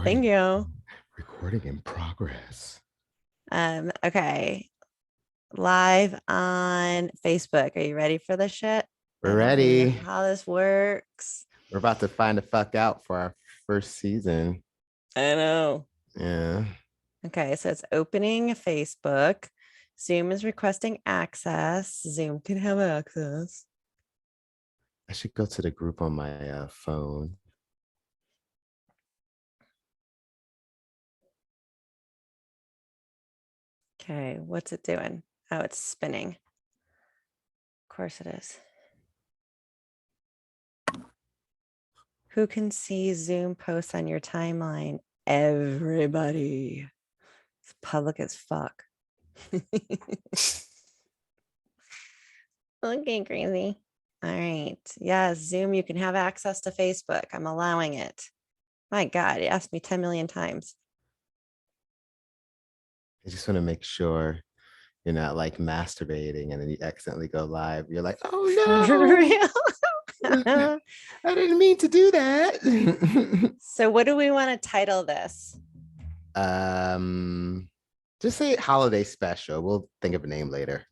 Thank you. Recording in progress. Okay. Live on Facebook. Are you ready for this shit? We're I don't even know ready. how this works. We're about to find the fuck out for our first season. I know. Yeah. Okay, so it's opening Facebook. Zoom is requesting access. Zoom can have access. I should go to the group on my phone. Okay, what's it doing? Oh, it's spinning. Of course it is. Who can see Zoom posts on your timeline? Everybody. It's public as fuck. Okay, crazy. All right. Yeah, Zoom, you can have access to Facebook. I'm allowing it. My God, it asked me 10 million times. I just want to make sure you're not like masturbating and then you accidentally go live. You're like, For oh real? no, I didn't mean to do that. So, what do we want to title this? um, just say holiday special. We'll think of a name later.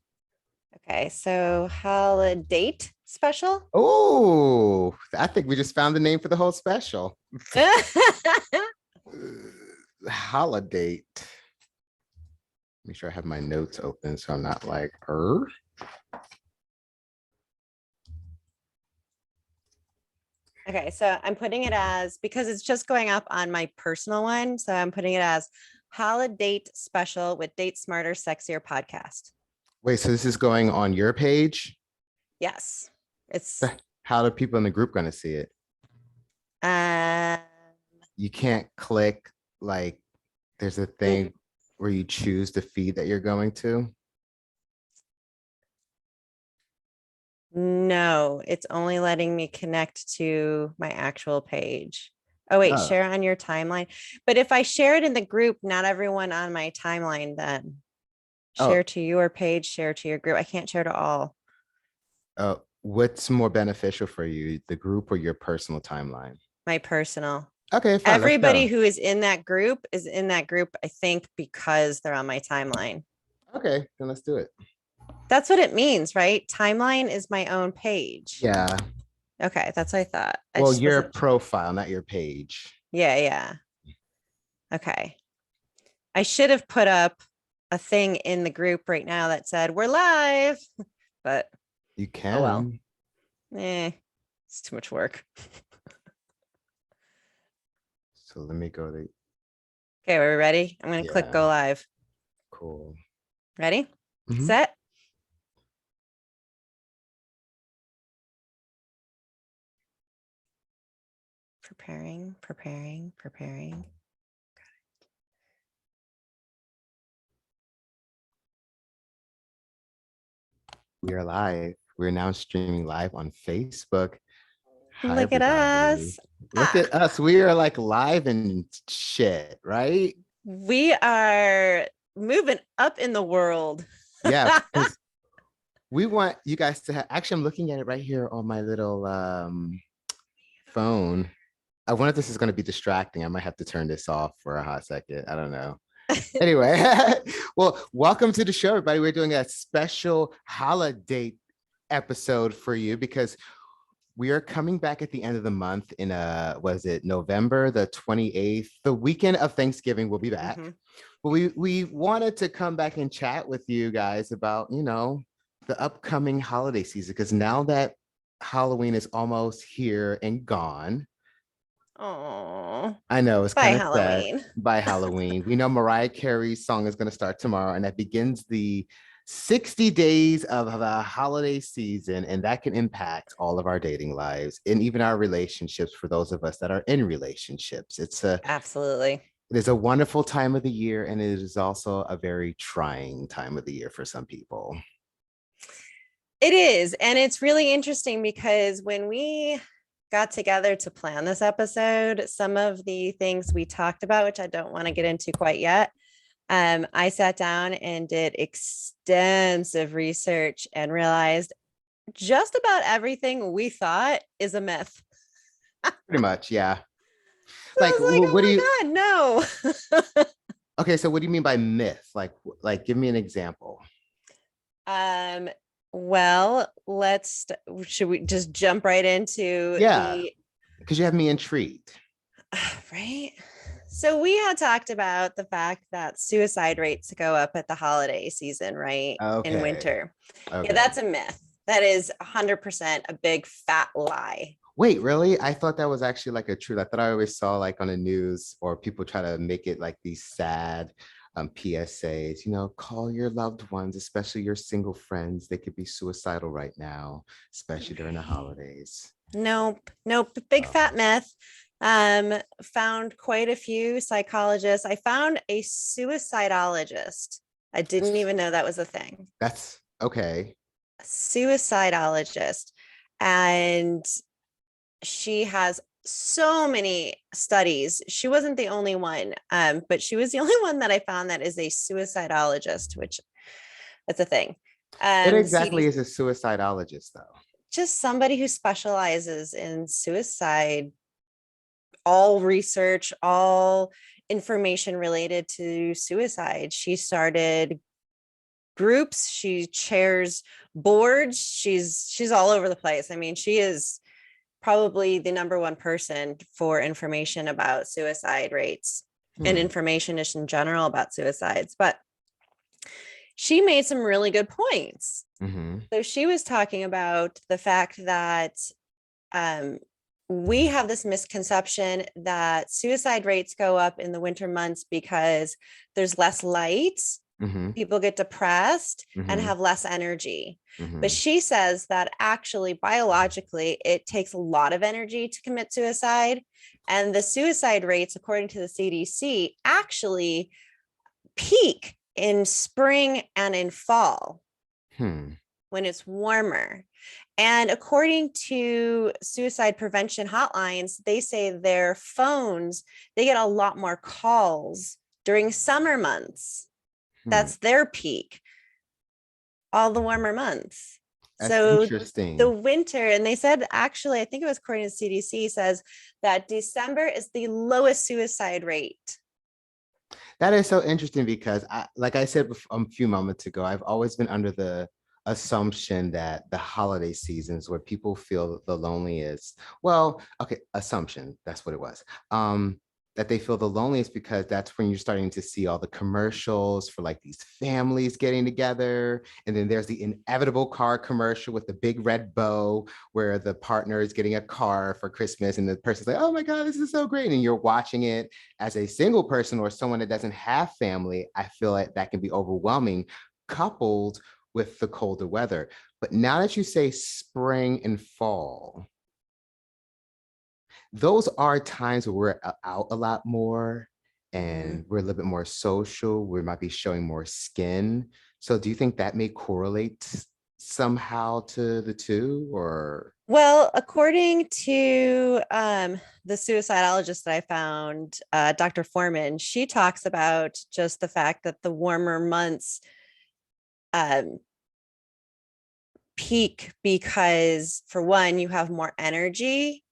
Okay, so Holidate special. Oh, I think we just found the name for the whole special. Holiday. Make sure I have my notes open so I'm not like, Okay, so I'm putting it as, because it's just going up on my personal one. So I'm putting it as Holidate special with Date Smarter, Sexier podcast. Wait, so this is going on your page? Yes, it's How are people in the group going to see it? um You can't click like there's a thing where you choose the feed that you're going to. no, it's only letting me connect to my actual page. Oh, wait, Oh, share on your timeline. But if I share it in the group, not everyone on my timeline then. oh, Share to your page, share to your group. I can't share to all. oh. What's more beneficial for you, the group or your personal timeline? My personal. Okay, fine. Let's Everybody go. who is in that group is in that group, I think, because they're on my timeline. Okay, then let's do it. That's what it means, right? Timeline is my own page. Yeah. Okay, that's what I thought. I Well, just your wasn't. profile, not your page. Yeah. Okay. I should have put up a thing in the group right now that said we're live, but You oh well. can. It's too much work. So let me go to, Okay, are we ready? I'm going to click yeah, go live. cool. Ready? Mhm. Set. Preparing. We are live. We're now streaming live on Facebook. Hi, Look at everybody. us. Look at us. We are like live and shit, right? We are moving up in the world. Yeah, because we want you guys to have. Actually, I'm looking at it right here on my little phone. I wonder if this is going to be distracting. I might have to turn this off for a hot second. I don't know. Anyway, well, welcome to the show, everybody. We're doing a special holiday episode for you because we are coming back at the end of the month in was it November the 28th, the weekend of Thanksgiving. We'll be back. But we wanted to come back and chat with you guys about, the upcoming holiday season, because now that Halloween is almost here and gone. Oh, I know it's by kind of sad. Halloween. By Halloween, we know Mariah Carey's song is going to start tomorrow, and that begins the 60 days of the holiday season, and that can impact all of our dating lives and even our relationships for those of us that are in relationships. Absolutely. It is a wonderful time of the year, and it is also a very trying time of the year for some people. It is. And it's really interesting because when we got together to plan this episode, some of the things we talked about, which I don't want to get into quite yet, I sat down and did extensive research and realized just about everything we thought is a myth. Pretty much, yeah. Like, I was like, what do you, oh my God, no. okay, so what do you mean by myth? Give me an example. Um, well, should we just jump right into Yeah, the because you have me intrigued. right? So we had talked about the fact that suicide rates go up at the holiday season, right? In Okay. winter. Yeah, Okay. that's a myth. That is 100% a big fat lie. Wait, really? I thought that was actually like a truth. I thought I always saw like on the news or people try to make it like these sad PSAs, call your loved ones, especially your single friends. They could be suicidal right now, especially during the holidays. Nope, nope, big Oh, fat myth. Found quite a few psychologists. I found a suicidologist. I didn't even know that was a thing. that's okay. A suicidologist. And she has so many studies. She wasn't the only one, but she was the only one that I found that is a suicidologist, which that's a thing. What exactly CD, is a suicidologist, though? just somebody who specializes in suicide, all research, all information related to suicide. She started groups, she chairs boards, she's all over the place. I mean, she is probably the number one person for information about suicide rates and Hmm. information just in general about suicides. But she made some really good points. Mm-hmm. So she was talking about the fact that um, we have this misconception that suicide rates go up in the winter months because there's less light, Mm-hmm. people get depressed and Mm-hmm. have less energy. But Mm-hmm. she says that actually, biologically, it takes a lot of energy to commit suicide. And the suicide rates, according to the CDC, actually peak in spring and in fall Hmm. when it's warmer. And according to suicide prevention hotlines, they say their phones, they get a lot more calls during summer months. Hmm. That's their peak, all the warmer months. That's So the interesting. winter, and they said actually, I think it was according to CDC, says that December is the lowest suicide rate. That is so interesting because like I said a few moments ago, I've always been under the assumption that the holiday seasons where people feel the loneliest, well, okay, assumption, that's what it was. That they feel the loneliest because that's when you're starting to see all the commercials for like these families getting together. And then there's the inevitable car commercial with the big red bow where the partner is getting a car for Christmas and the person's like, oh my God, this is so great. And you're watching it as a single person or someone that doesn't have family. I feel like that can be overwhelming, coupled with the colder weather. But now that you say spring and fall, those are times where we're out a lot more Mhm. and we're a little bit more social. We might be showing more skin. So do you think that may correlate somehow to the two or? Well, according to the suicidologist that I found, Dr. Foreman, she talks about just the fact that the warmer months um, peak because, for one, you have more energy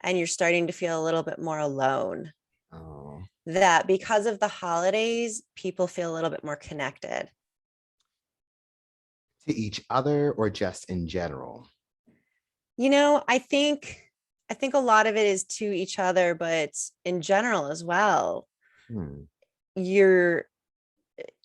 and you're starting to feel a little bit more alone. Oh, That because of the holidays, people feel a little bit more connected. to each other or just in general? I think a lot of it is to each other, but in general as well. Hmm. You're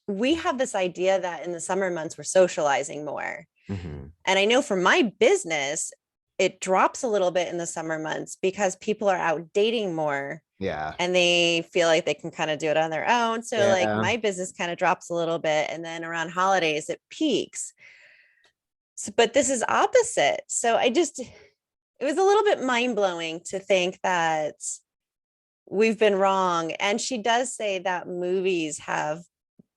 We have this idea that in the summer months we're socializing more. Mhm. And I know for my business, it drops a little bit in the summer months because people are out dating more Yeah. and they feel like they can kind of do it on their own. So like Yeah. my business kind of drops a little bit and then around holidays it peaks. So, but this is opposite. So it was a little bit mind blowing to think that we've been wrong. And she does say that movies have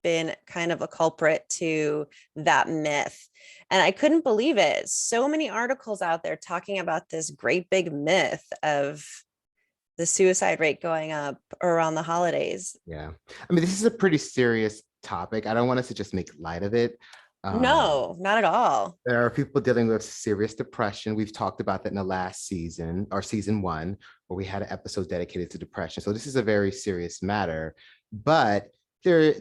been kind of a culprit to that myth. And I couldn't believe it. So many articles out there talking about this great big myth of the suicide rate going up around the holidays. Yeah. I mean, this is a pretty serious topic. I don't want us to just make light of it. No, not at all. There are people dealing with serious depression. We've talked about that in the last season or season one, where we had an episode dedicated to depression. So this is a very serious matter, but there,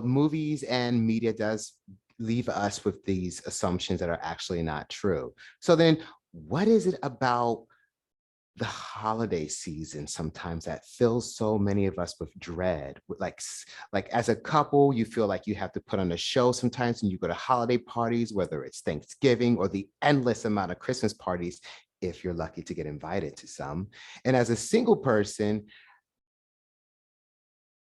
movies and media does leave us with these assumptions that are actually not true. So then what is it about the holiday season sometimes that fills so many of us with dread? Like as a couple, you feel like you have to put on a show sometimes, and you go to holiday parties, whether it's Thanksgiving or the endless amount of Christmas parties, if you're lucky to get invited to some. And as a single person,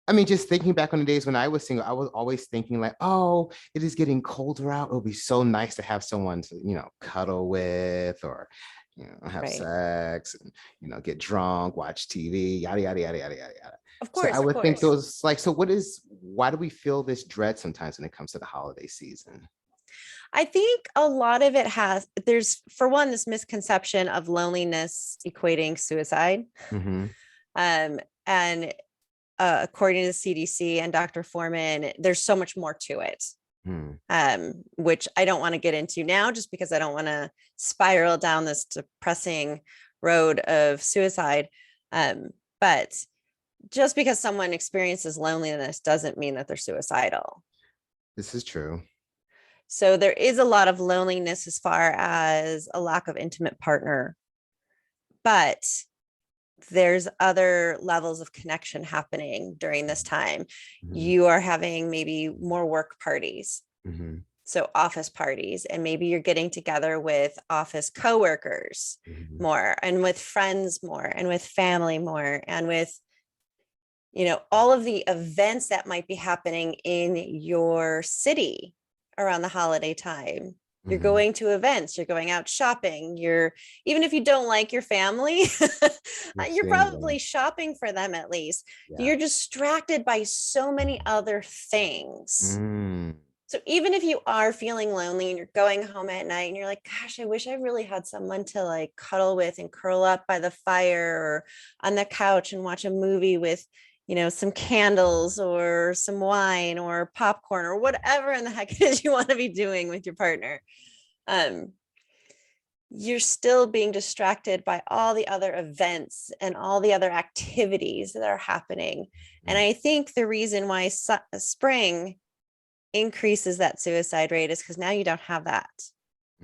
I mean, just thinking back on the days when I was single, I was always thinking like, oh, it is getting colder out. It'll be so nice to have someone to, cuddle with, or, have Right. sex, and, get drunk, watch TV, yada, yada, yada, yada, yada, yada. Of So I course, of would think course. those like, so why do we feel this dread sometimes when it comes to the holiday season? I think a lot of it there's, for one, this misconception of loneliness equating suicide. Mm-hmm. And according to the CDC and Dr. Foreman, there's so much more to it, Hmm. which I don't want to get into now, just because I don't want to spiral down this depressing road of suicide. But just because someone experiences loneliness doesn't mean that they're suicidal. This is true. So there is a lot of loneliness as far as a lack of intimate partner, but there's other levels of connection happening during this time. Mm-hmm. You are having maybe more work parties, Mm-hmm. so office parties, and maybe you're getting together with office coworkers Mm-hmm. more, and with friends more, and with family more, and with all of the events that might be happening in your city around the holiday time. You're Mm-hmm. going to events, you're going out shopping, even if you don't like your family, You're you're seeing them. probably shopping for them at least. Yeah. You're distracted by so many other things. Mm. So even if you are feeling lonely and you're going home at night and you're like, gosh, I wish I really had someone to like cuddle with and curl up by the fire or on the couch and watch a movie with, some candles or some wine or popcorn or whatever in the heck it is you want to be doing with your partner. You're still being distracted by all the other events and all the other activities that are happening. And I think the reason why spring increases that suicide rate is because now you don't have that.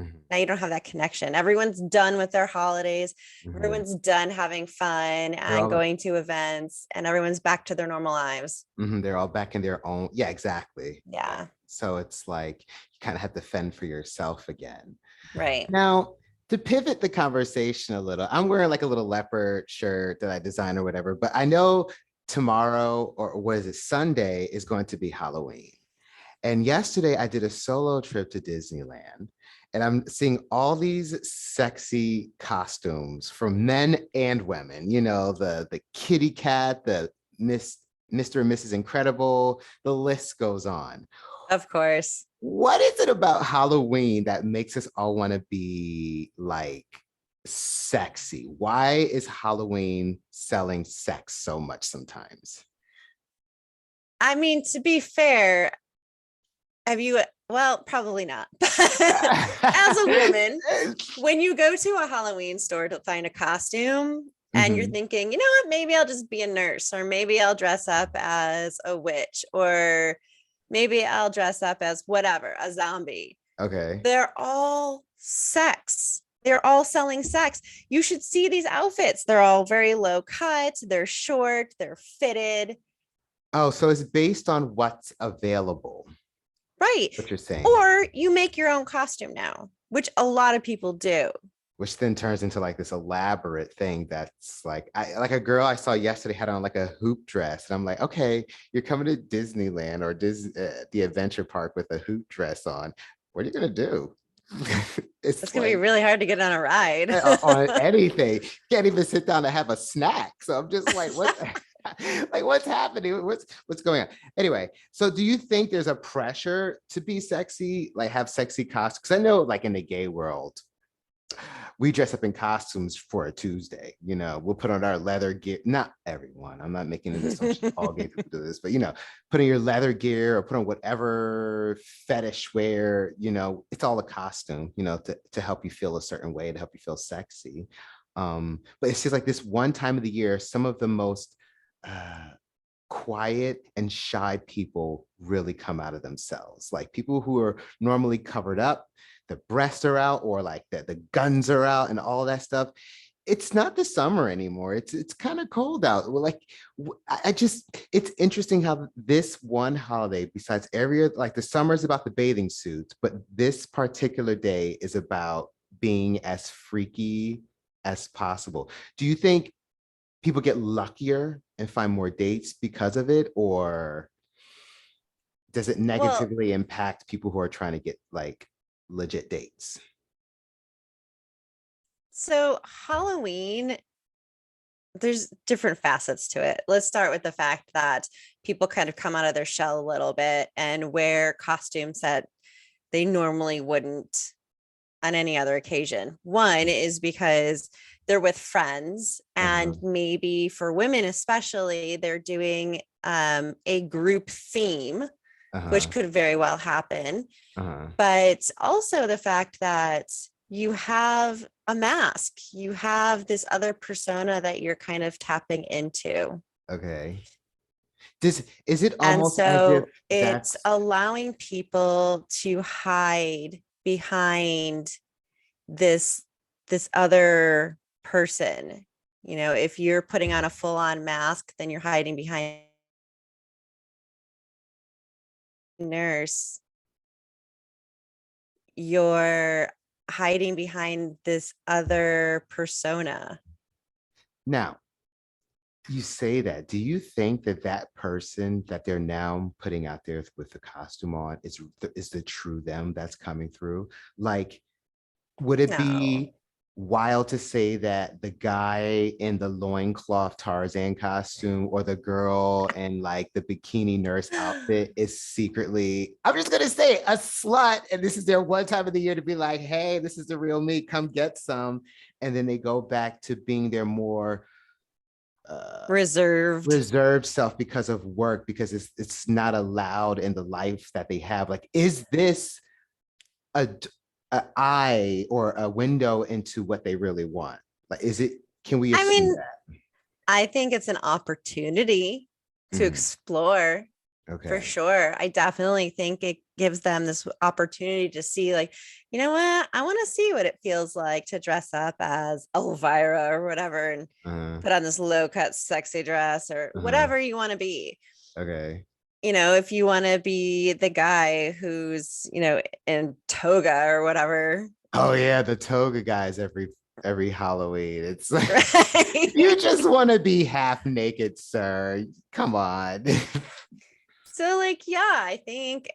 Mm-hmm. Now you don't have that connection. Everyone's done with their holidays. Mm-hmm. Everyone's done having fun and going to events, and everyone's back to their normal lives. Mm-hmm. They're all back in their own. Yeah, exactly. Yeah. So it's like you kind of have to fend for yourself again. Right. Now, to pivot the conversation a little, I'm wearing like a little leopard shirt that I designed or whatever, but I know tomorrow, or what is it, Sunday, is going to be Halloween. And yesterday I did a solo trip to Disneyland, and I'm seeing all these sexy costumes for men and women, the kitty cat, the Mr. and Mrs. Incredible, the list goes on. Of course. What is it about Halloween that makes us all want to be like sexy? Why is Halloween selling sex so much sometimes? I mean, to be fair, well, probably not. As a woman, when you go to a Halloween store to find a costume and you're thinking, you know what, maybe I'll just be a nurse, or maybe I'll dress up as a witch, or maybe I'll dress up as whatever, a zombie. Okay. They're all sex. They're all selling sex. You should see these outfits. They're all very low cut. They're short. They're fitted. Oh, so it's based on what's available. Right. What you're saying. Or you make your own costume now, which a lot of people do. Which then turns into like this elaborate thing that's like, like a girl I saw yesterday had on like a hoop dress. And I'm like, okay, you're coming to Disneyland or the adventure park with a hoop dress on. What are you going to do? It's going to be really hard to get on a ride. On anything. Can't even sit down to have a snack. So I'm just like, what? Like, what's happening? What's going on? Anyway, so do you think there's a pressure to be sexy, like have sexy costumes? Because I know like in the gay world, We dress up in costumes for a Tuesday. You know, we'll put on our leather gear. Not everyone. I'm not making an assumption all gay people do this, but you know, put on your leather gear or put on whatever fetish wear. You know, it's all a costume. You know, to help you feel a certain way, to help you feel sexy. But it's just like this one time of the year, some of the most quiet and shy people really come out of themselves. Like people who are normally covered up, the breasts are out, or like the guns are out and all that stuff. It's not the summer anymore. It's kind of cold out. Well, like I just, it's interesting how this one holiday, besides every, like the summer is about the bathing suits, but this particular day is about being as freaky as possible. Do you think people get luckier and find more dates because of it, or does it Well, negatively impact people who are trying to get like legit dates? so Halloween, there's different facets to it. Let's start with the fact that people kind of come out of their shell a little bit and wear costumes that they normally wouldn't on any other occasion. One is because they're with friends, Uh-huh, and maybe for women especially, they're doing a group theme, which uh-huh, could very well happen. uh-huh. But also the fact that you have a mask, you have this other persona that you're kind of tapping into. Okay. Does is it And almost as if so it's that's allowing people to hide behind this this other person. You know, if you're putting on a full-on mask, then you're hiding behind a nurse. You're hiding behind this other persona. now you say that? Do you think that that person that they're now putting out there with the costume on is the true them that's coming through? Like, would it No. be wild to say that the guy in the loincloth Tarzan costume or the girl in like the bikini nurse outfit is secretly, I'm just gonna say, a slut, and this is their one time of the year to be like, hey, this is the real me, come get some, and then they go back to being their more uh Reserved. reserved self because of work, because it's not allowed in the life that they have. Like, is this a, a eye or a window into what they really want? Like, is it, can we I assume mean, that? I think it's an opportunity to Mhm. explore. For Okay. sure. I definitely think it gives them this opportunity to see, like, you know what? I want to see what it feels like to dress up as Elvira or whatever and Uh-huh. put on this low cut, sexy dress or Uh-huh. whatever you want to be. Okay. You know, if you want to be the guy who's, you know, in toga or whatever. Oh yeah, the toga guys every Halloween. It's like, if Right. you just want to be half naked, sir, come on. So, like, yeah, I think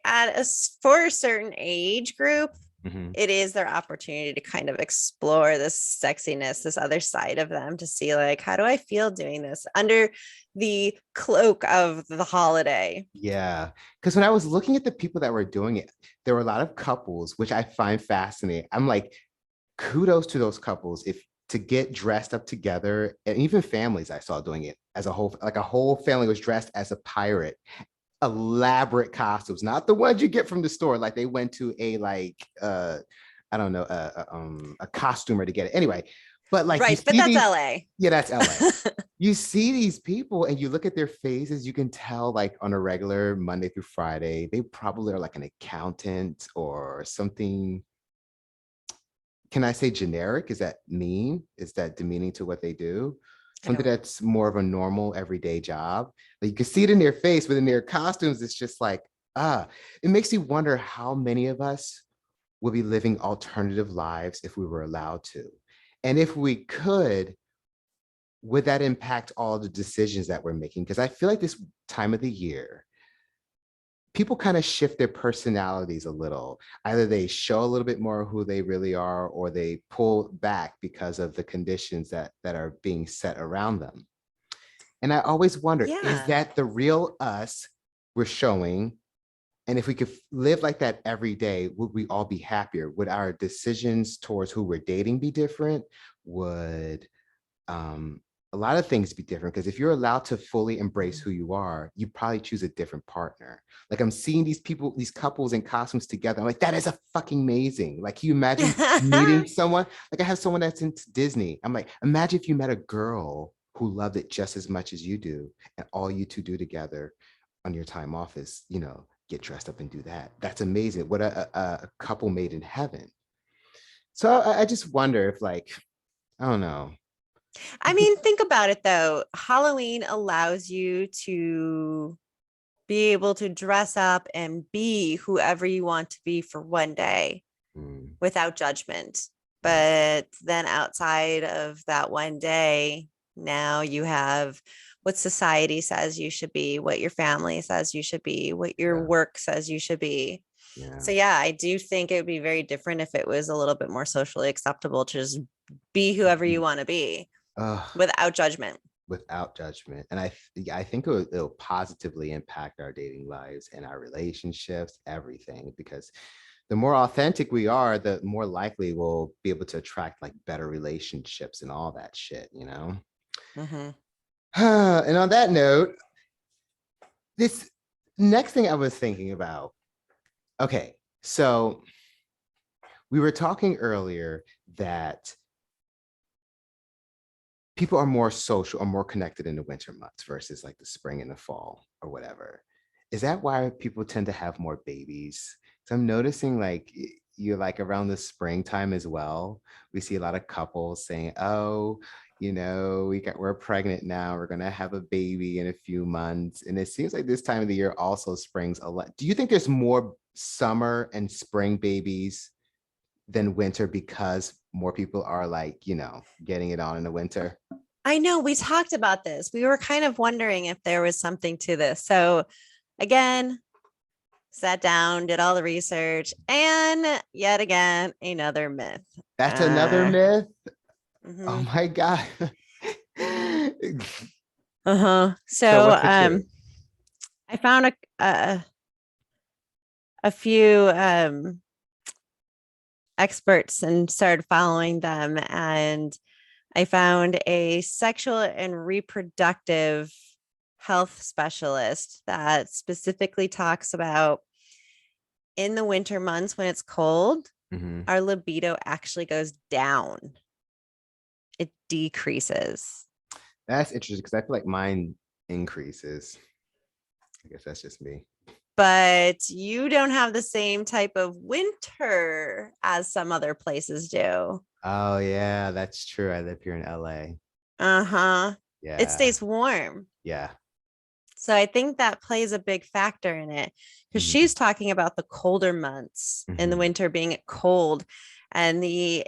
for a certain age group, Mhm. it is their opportunity to kind of explore this sexiness, this other side of them, to see, like, how do I feel doing this under the cloak of the holiday? Yeah, because when I was looking at the people that were doing it, there were a lot of couples, which I find fascinating. I'm like, kudos to those couples if to get dressed up together, and even families I saw doing it as a whole, like a whole family was dressed as a pirate, elaborate costumes, not the ones you get from the store. Like they went to a like I don't know, a costumer to get it. Anyway, but like you Right. But see that's these, LA. yeah, that's LA. You see these people and you look at their faces, you can tell like on a regular Monday through Friday, they probably are like an accountant or something. Can I say generic? Is that mean? Is that demeaning to what they do? I Something don't. that's more of a normal everyday job. Like you can see it in their face, but in their costumes, it's just like, it makes you wonder how many of us will be living alternative lives if we were allowed to. And if we could, would that impact all the decisions that we're making? Because I feel like this time of the year, people kind of shift their personalities a little. Either they show a little bit more who they really are, or they pull back because of the conditions that are being set around them. And I always wonder, is Yeah. that the real us we're showing, And if we could live like that every day, would we all be happier? Would our decisions towards who we're dating be different? Would um, a lot of things be different? Because if you're allowed to fully embrace who you are, you probably choose a different partner. Like I'm seeing these people, these couples in costumes together. I'm like, that is a fucking amazing. Like, can you imagine meeting someone? Like I have someone that's into Disney. I'm like, imagine if you met a girl who loved it just as much as you do, and all you two do together on your time off is, get dressed up and do that. That's amazing. What a couple made in heaven. So I just wonder if, like, I don't know. I mean, think about it though. Halloween allows you to be able to dress up and be whoever you want to be for one day Mm, without judgment. yeah, But then outside of that one day, now you have what society says you should be, what your family says you should be, what your yeah, work says you should be. yeah. So yeah, I do think it would be very different if it was a little bit more socially acceptable to just be whoever you want to be without judgment. Without judgment. And I think it'll positively impact our dating lives and our relationships, everything, because the more authentic we are, the more likely we'll be able to attract like better relationships and all that shit, you know? Mhm. And on that note, this next thing I was thinking about, okay, so we were talking earlier that people are more social or more connected in the winter months versus like the spring and the fall or whatever. Is that why people tend to have more babies? So I'm noticing like you're like around the springtime as well. We see a lot of couples saying, "Oh, we're pregnant now. We're gonna have a baby in a few months." And it seems like this time of the year also springs a lot. Do you think there's more summer and spring babies than winter because more people are like, getting it on in the winter? I know we talked about this. We were kind of wondering if there was something to this. So again, sat down, did all the research, and yet again, another myth. That's another Uh, myth. Oh mhm. my God. Uh-huh. So So what's the truth? I found a few experts and started following them, and I found a sexual and reproductive health specialist that specifically talks about in the winter months when it's cold, Mhm. our libido actually goes down. It decreases. That's interesting because I feel like mine increases. I guess that's just me. But you don't have the same type of winter as some other places do. Oh yeah, that's true. I live here in LA. Uh-huh. It Yeah. stays warm. Yeah. So I think that plays a big factor in it because Mhm. she's talking about the colder months in the Mhm. winter being cold, and the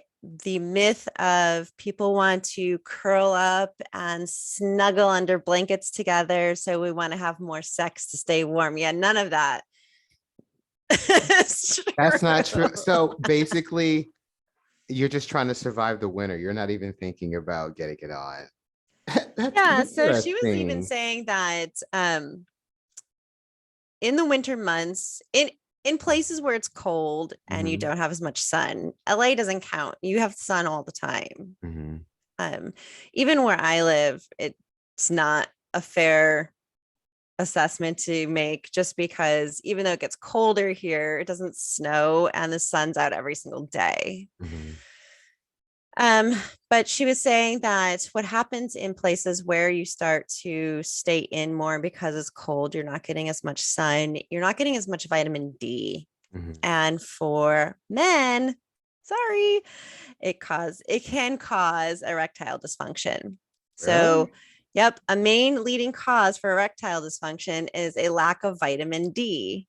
myth of people want to curl up and snuggle under blankets together, so we want to have more sex to stay warm. Yeah, none of that. It's That's not true. true. So basically, you're just trying to survive the winter. You're not even thinking about getting it on. That's Yeah, so she was even interesting. saying that in the winter months, in places where it's cold and you Mhm. don't have as much sun, LA doesn't count. You have sun all the time. Mhm. Um, Even where I live, it's not a fair assessment to make just because even though it gets colder here, it doesn't snow and the sun's out every single day. Mhm. Um, but she was saying that what happens in places where you start to stay in more because it's cold, you're not getting as much sun, you're not getting as much vitamin D. Mhm. And for men, sorry, it can cause erectile dysfunction. Really? So, yep, a main leading cause for erectile dysfunction is a lack of vitamin D.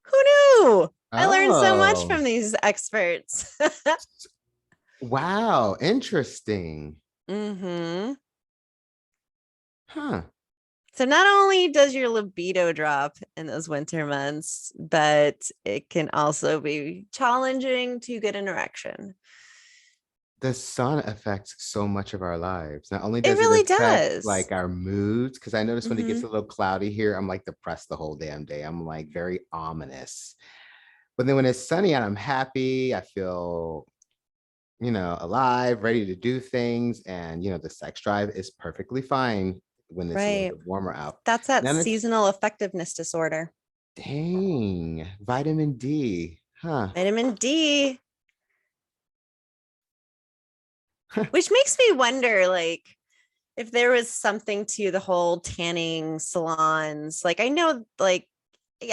Who knew? I learned so much Oh, from these experts. wow. Interesting. Hmm. Huh. So not only does your libido drop in those winter months, but it can also be challenging to get an erection. The sun affects so much of our lives. Not only It does it really affect does. like our moods, because I notice when it gets Hmm. a little cloudy here, I'm like depressed the whole damn day. I'm like very ominous. But then when it's sunny and I'm happy, I feel, alive, ready to do things. And, the sex drive is perfectly fine when it's a little Right. bit warmer out. That's that Then it's, seasonal effectiveness disorder. dang, vitamin D. Huh. Vitamin D, which makes me wonder, like, if there was something to the whole tanning salons. Like, I know, like,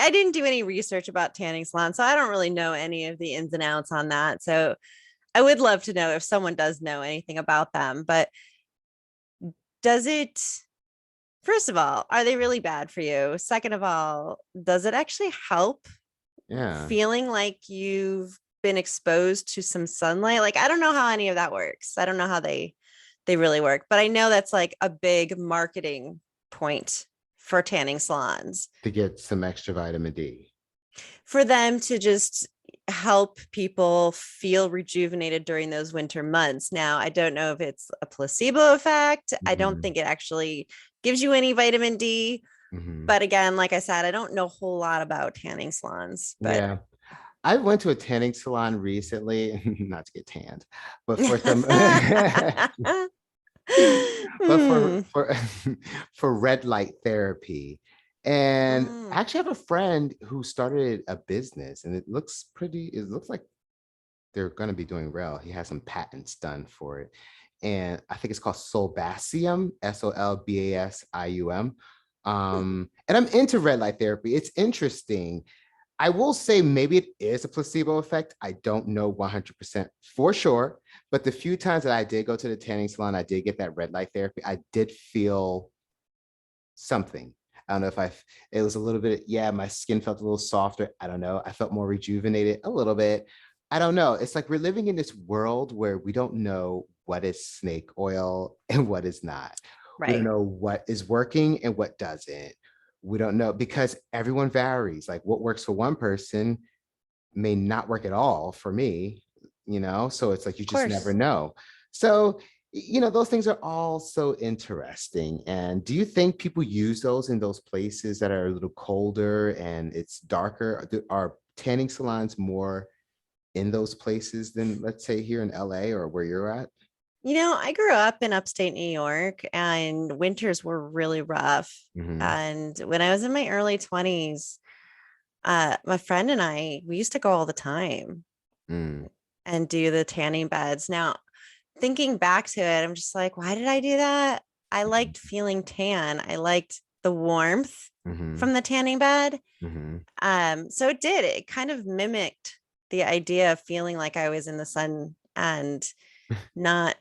I didn't do any research about tanning salons, so I don't really know any of the ins and outs on that. So I would love to know if someone does know anything about them. But does it, first of all, are they really bad for you? Second of all, does it actually help Yeah. feeling like you've been exposed to some sunlight? Like, I don't know how any of that works. I don't know how they really work, but I know that's like a big marketing point for tanning salons, To get some extra vitamin D. for them to just help people feel rejuvenated during those winter months. Now, I don't know if it's a placebo effect. I don't Mhm, think it actually gives you any vitamin D. mhm. But again, like I said, I don't know a whole lot about tanning salons, but Yeah. I went to a tanning salon recently, not to get tanned, but for some but Hmm. for for red light therapy. And I Mm. actually have a friend who started a business and it looks like they're going to be doing well. He has some patents done for it. And I think it's called Solbasium, Solbasium. And I'm into red light therapy. It's interesting. I will say maybe it is a placebo effect. I don't know 100% for sure. But the few times that I did go to the tanning salon, I did get that red light therapy. I did feel something. I don't know if it was a little bit, yeah, my skin felt a little softer. I don't know. I felt more rejuvenated a little bit. I don't know. It's like we're living in this world where we don't know what is snake oil and what is not. We don't Right. know what is working and what doesn't. We don't know because everyone varies. Like what works for one person may not work at all for me. So it's like you Of just never course. know. So those things are all so interesting. And do you think people use those in those places that are a little colder and it's darker? Are tanning salons more in those places than, let's say, here in LA or where you're at? I grew up in upstate New York and winters were really rough. Hmm. And when I was in my early 20s, my friend and we used to go all the time Mm, and do the tanning beds. Now, thinking back to it, I'm just like, why did I do that? I liked feeling tan. I liked the warmth hmm, from the tanning bed. hmm. So it kind of mimicked the idea of feeling like I was in the sun and not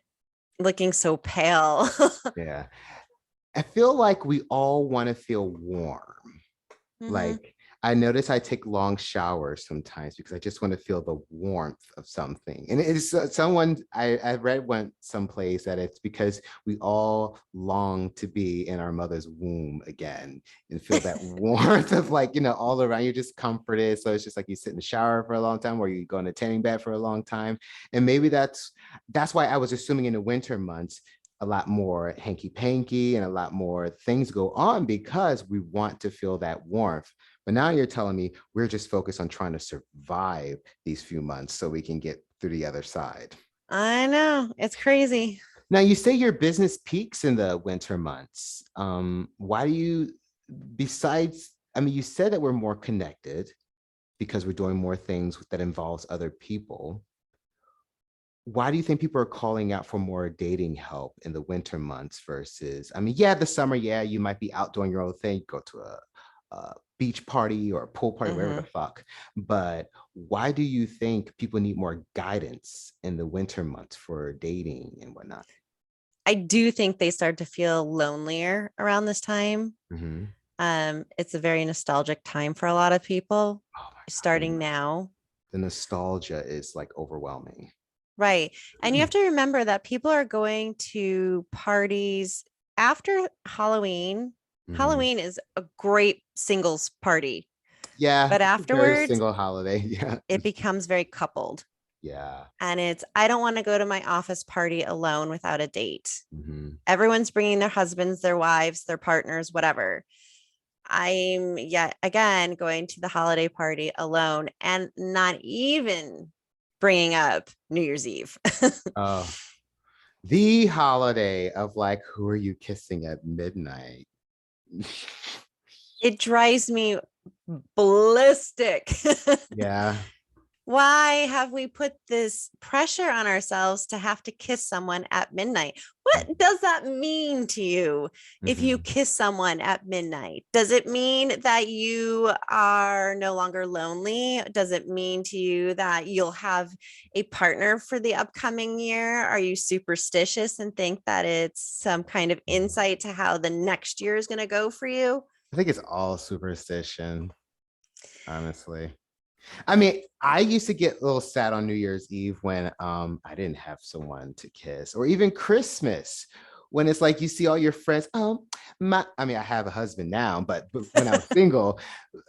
looking so pale. Yeah. I feel like we all want to feel warm. Hmm. Like I notice I take long showers sometimes because I just want to feel the warmth of something. And it's someone I read one someplace that it's because we all long to be in our mother's womb again and feel that warmth of like, all around you just comforted. So it's just like you sit in the shower for a long time or you go in a tanning bed for a long time. And maybe that's why I was assuming in the winter months a lot more hanky panky and a lot more things go on because we want to feel that warmth. But now you're telling me we're just focused on trying to survive these few months so we can get through the other side. I know. It's crazy. Now you say your business peaks in the winter months. Why do you, besides, I mean, you said that we're more connected because we're doing more things that involves other people. Why do you think people are calling out for more dating help in the winter months versus, I mean, yeah, the summer, yeah, you might be out doing your own thing, go to a beach party or a pool party, whatever the Hmm. fuck. But why do you think people need more guidance in the winter months for dating and whatnot? I do think they start to feel lonelier around this time. Hmm. It's a very nostalgic time for a lot of people, Oh my God, starting now. the nostalgia is like overwhelming. Right. And you have to remember that people are going to parties after Halloween. Mhm. Halloween is a great singles party, Yeah, but it's a very afterwards, single holiday. Yeah. it becomes very coupled. Yeah. And I don't want to go to my office party alone without a date. Mhm. Everyone's bringing their husbands, their wives, their partners, whatever. I'm yet again going to the holiday party alone and not even bringing up New Year's Eve. Oh, the holiday of like, who are you kissing at midnight? It drives me ballistic. Yeah. Why have we put this pressure on ourselves to have to kiss someone at midnight? What does that mean to you if you Mhm. kiss someone at midnight? Does it mean that you are no longer lonely? Does it mean to you that you'll have a partner for the upcoming year? Are you superstitious and think that it's some kind of insight to how the next year is going to go for you? I think it's all superstition, honestly. I mean, I used to get a little sad on New Year's Eve when I didn't have someone to kiss, or even Christmas when it's like you see all your friends. I mean, I have a husband now, but when I was single,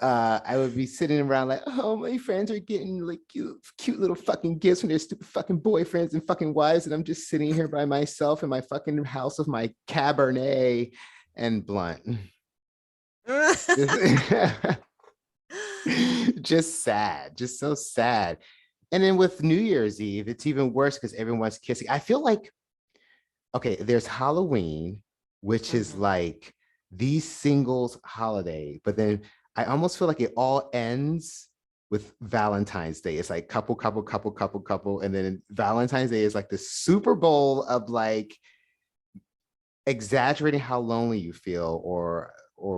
I would be sitting around like, oh, my friends are getting like cute little fucking gifts from their stupid fucking boyfriends and fucking wives, and I'm just sitting here by myself in my fucking house with my Cabernet and blunt. Just sad, just so sad. And then with New Year's Eve, it's even worse because everyone's kissing. I feel like, okay, there's Halloween, which is Mhm. like the singles holiday, but then I almost feel like it all ends with Valentine's Day. It's like couple, couple, couple, couple, couple. And then Valentine's Day is like the Super Bowl of like exaggerating how lonely you feel or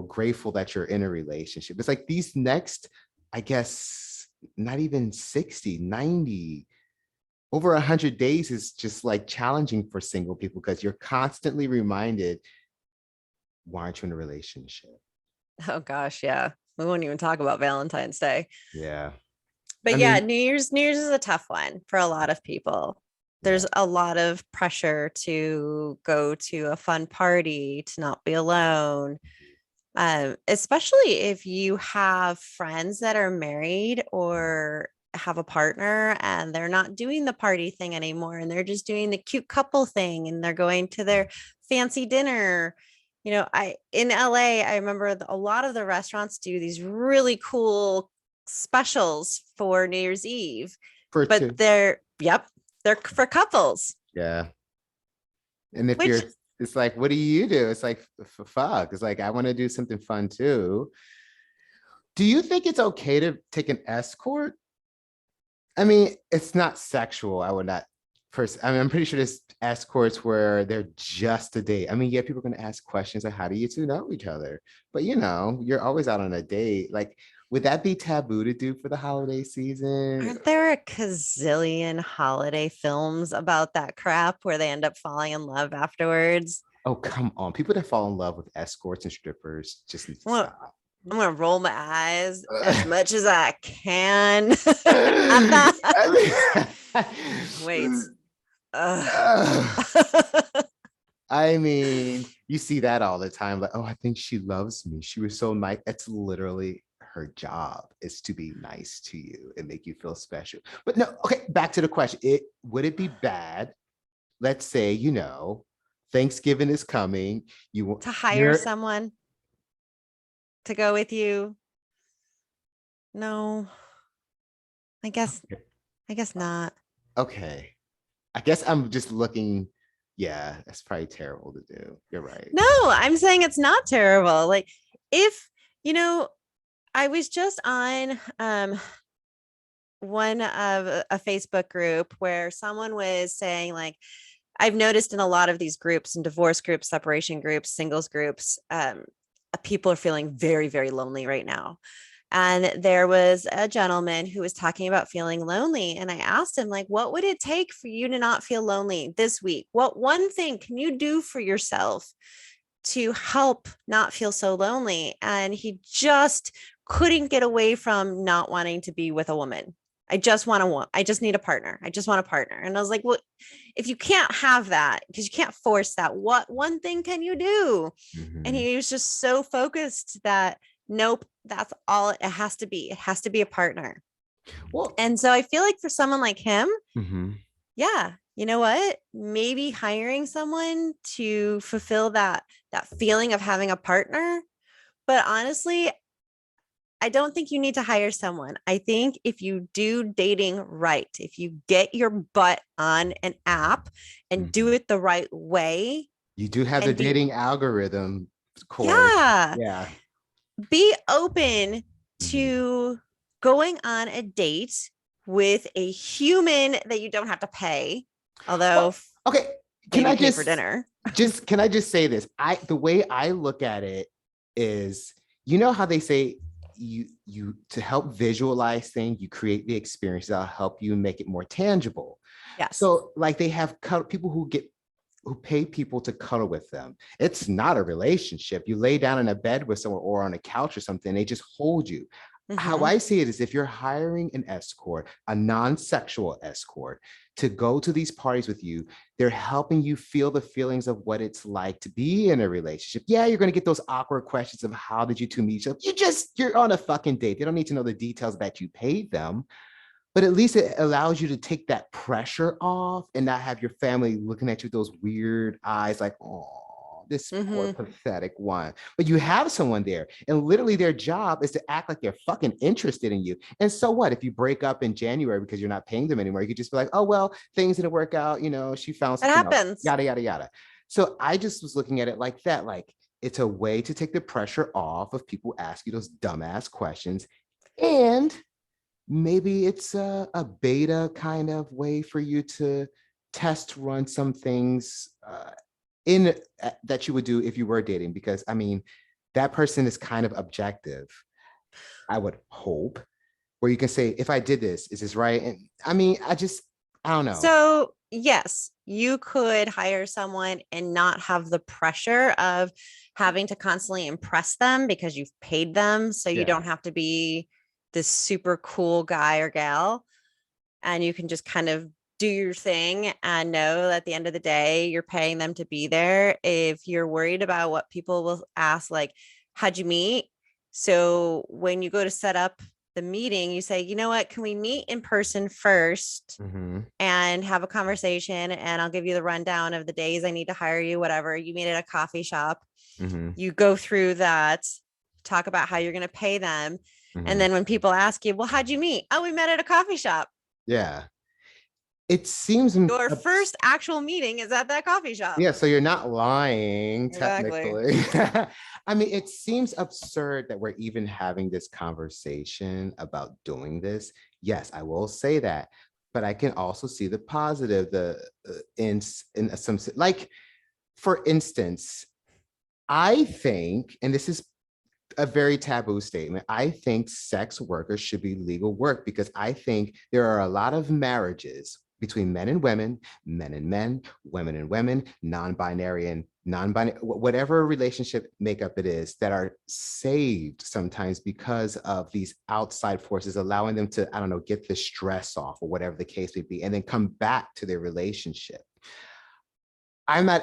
grateful that you're in a relationship. It's like these next, I guess, not even 60, 90, over 100 days is just like challenging for single people because you're constantly reminded, why aren't you in a relationship? Oh gosh, yeah. We won't even talk about Valentine's Day. Yeah. I But yeah, mean, New Year's is a tough one for a lot of people. yeah. There's a lot of pressure to go to a fun party, to not be alone. Especially if you have friends that are married or have a partner and they're not doing the party thing anymore and they're just doing the cute couple thing and they're going to their fancy dinner. I in LA, I remember a lot of the restaurants do these really cool specials for New Year's Eve, For but two. they're for couples, Yeah. And if which you're, it's like, what do you do? It's like, fuck. It's like, I want to do something fun too. Do you think it's okay to take an escort? I mean, it's not sexual. I would not I mean, I'm pretty sure there's escorts where they're just a date. I mean, yeah, people are going to ask questions like, how do you two know each other? But you're always out on a date. Like, would that be taboo to do for the holiday season? aren't there a gazillion holiday films about that crap where they end up falling in love afterwards? Oh, come on. People that fall in love with escorts and strippers just need to I'm gonna, stop. I'm gonna roll my eyes as much as I can at that. I Wait. mean, Ugh. I mean, you see that all the time. Like, oh, I think she loves me. She was so nice. It's literally her job is to be nice to you and make you feel special. But no, okay, back to the question. Would it be bad? Let's say, Thanksgiving is coming. To hire You're someone to go with you? No, I guess I guess not. okay. I guess I'm just looking. Yeah, that's probably terrible to do. You're right. No, I'm saying it's not terrible. Like if, you know, I was just on one of a Facebook group where someone was saying like I've noticed in a lot of these groups and divorce groups, separation groups, singles groups, people are feeling very, very lonely right now. And there was a gentleman who was talking about feeling lonely. And I asked him, like, what would it take for you to not feel lonely this week? What one thing can you do for yourself to help not feel so lonely? And he just couldn't get away from not wanting to be with a woman. I just need a partner. I just want a partner. And I was like, well, if you can't have that, because you can't force that, what one thing can you do? And Mhm. he was just so focused that nope, that's all it has to be. It has to be a partner. Well, And so I feel like for someone like him, mhm. yeah, you know what? Maybe hiring someone to fulfill that feeling of having a partner. But honestly, I don't think you need to hire someone. I think if you do dating right, if you get your butt on an app and do Mhm. it the right way You do have the and dating algorithm course. yeah, Yeah. be open Mhm. to going on a date with a human that you don't have to pay, although Well, okay. Can maybe I pay for just dinner. can I just say this? The way I look at it is, you know how they say you to help visualize things, you create the experience that'll help you make it more tangible. Yes. So like they have people who pay people to cuddle with them. It's not a relationship. You lay down in a bed with someone or on a couch or something, they just hold you. How Mm-hmm. I see it is if you're hiring an escort, a non-sexual escort, to go to these parties with you, they're helping you feel the feelings of what it's like to be in a relationship. Yeah, you're going to get those awkward questions of how did you two meet each other? You're on a fucking date. They don't need to know the details that you paid them, but at least it allows you to take that pressure off and not have your family looking at you with those weird eyes like, oh, this poor Mm-hmm. pathetic one. But you have someone there, and literally their job is to act like they're fucking interested in you. And so what if you break up in January because you're not paying them anymore? You could just be like, oh well, things didn't work out, she found It something else, happens. yada yada yada. So I just was looking at it like that, like it's a way to take the pressure off of people asking those dumbass questions. And maybe it's a beta kind of way for you to test run some things in that you would do if you were dating, because I mean that person is kind of objective, I would hope, where you can say, if I did this, is this right? And I mean, I don't know. So, yes, you could hire someone and not have the pressure of having to constantly impress them because you've paid them. So you Yeah. don't have to be this super cool guy or gal. And you can just kind of do your thing and know that at the end of the day, you're paying them to be there. If you're worried about what people will ask, like, how'd you meet? So when you go to set up the meeting, you say, you know what, can we meet in person first Mm-hmm. and have a conversation? And I'll give you the rundown of the days I need to hire you, whatever. You meet at a coffee shop. Mm-hmm. You go through that, talk about how you're going to pay them. And Mm-hmm. then when people ask you, well, how'd you meet? Oh, we met at a coffee shop. Yeah. It seems Your first actual meeting is at that coffee shop. yeah, so you're not lying, Exactly. technically. I mean, it seems absurd that we're even having this conversation about doing this. Yes, I will say that, but I can also see the positive. In some, like, for instance, I think, and this is a very taboo statement, I think sex workers should be legal work, because I think there are a lot of marriages between men and women, men and women, non-binary and non-binary, whatever relationship makeup it is, that are saved sometimes because of these outside forces allowing them to, I don't know, get the stress off or whatever the case may be, and then come back to their relationship. I'm not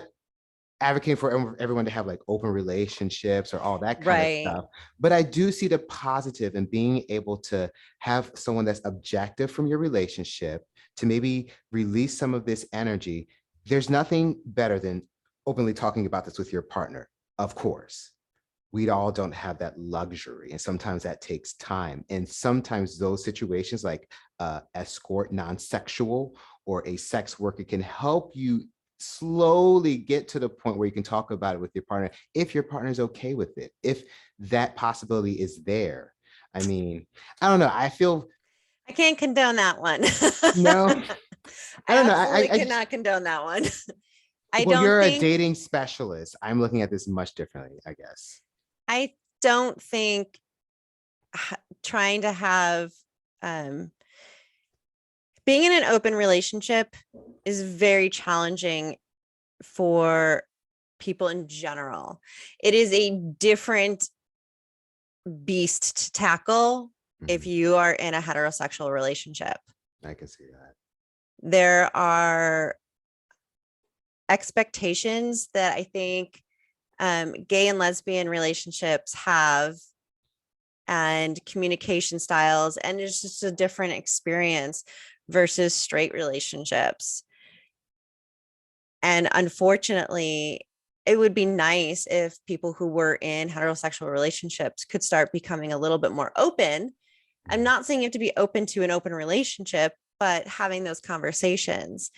advocating for everyone to have like open relationships or all that kind of Right. stuff. But I do see the positive in being able to have someone that's objective from your relationship to maybe release some of this energy. There's nothing better than openly talking about this with your partner, of course. We all don't have that luxury, and sometimes that takes time, and sometimes those situations like escort, non-sexual, or a sex worker can help you slowly get to the point where you can talk about it with your partner, if your partner is okay with it, if that possibility is there. I mean, I don't know, I feel, I can't condone that one. no, I I don't know, absolutely I just, cannot condone that one. I well, don't you're a think, dating specialist, I'm looking at this much differently, I guess. I don't think trying to have, um, being in an open relationship is very challenging for people in general. It is a different beast to tackle if Mhm. you are in a heterosexual relationship. I can see that. There are expectations that I think gay and lesbian relationships have and communication styles, and it's just a different experience versus straight relationships. And unfortunately, it would be nice if people who were in heterosexual relationships could start becoming a little bit more open. I'm not saying you have to be open to an open relationship, but having those conversations.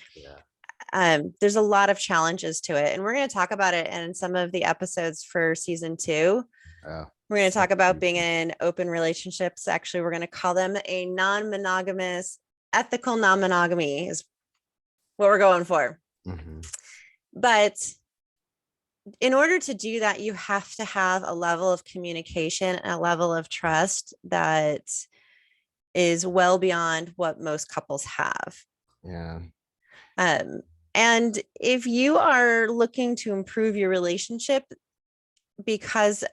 There's a lot of challenges to it, and we're going to talk about it in some of the episodes for season 2. We're going to talk about being in open relationships. Actually, we're going to call them a non-monogamous, ethical non-monogamy is what we're going for. But in order to do that, you have to have a level of communication and a level of trust that is well beyond what most couples have. And if you are looking to improve your relationship because